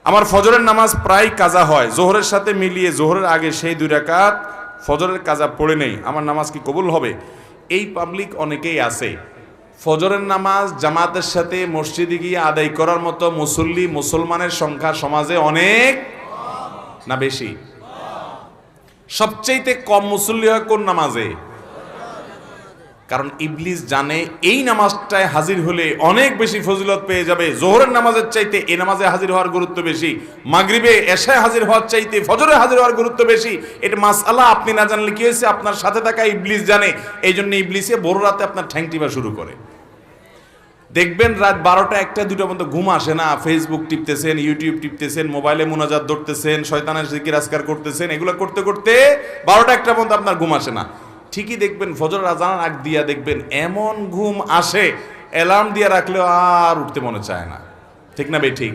আমার ফজরের নামাজ প্রায় কাজা হয়, জোহরের সাথে মিলিয়ে জোহরের আগে সেই 2 রাকাত ফজরের কাজা পড়ে নেই, আমার নামাজ কি কবুল হবে? এই পাবলিক অনেকেই আছে। ফজরের নামাজ জামাতের সাথে মসজিদে গিয়ে আদায় করার মতো মুসল্লি মুসলমানের সংখ্যা সমাজে অনেক না বেশি? সবচাইতে কম মুসল্লি হয় কোন নামাজে? কারণ ইবলিস জানে এই নামাজটায় হাজির হলে অনেক বেশি ফজিলত পেয়ে যাবে। জোহরের নামাজের চাইতে এই নামাজে হাজির হওয়ার গুরুত্ব বেশি, মাগরিবে এশায় হাজির হওয়ার চাইতে ফজরে হাজির হওয়ার গুরুত্ব বেশি। এটা মাসআলা আপনি না জানলে কি হয়েছে, আপনার সাথে থাকা ইবলিস জানে। এই জন্য ইবলিসে বড় রাতে আপনার ঠ্যাং টিপা শুরু করে। দেখবেন রাত 12টা 1টা 2টা পর্যন্ত ঘুম আসে না, ফেসবুক টিপতেছেন, ইউটিউব টিপতেছেন, মোবাইলে মুনাজাত ধরতেছেন, শয়তানের জিকির আজকার করতেছেন, এগুলো করতে করতে 12টা 1টা পর্যন্ত আপনার ঘুম আসে না। ঠিকই দেখবেন ফজরের আজান আগ দিয়া দেখবেন এমন ঘুম আসে, অ্যালার্ম দিয়ে রাখলেও আর উঠতে মনে চায় না। ঠিক না ভাই? ঠিক।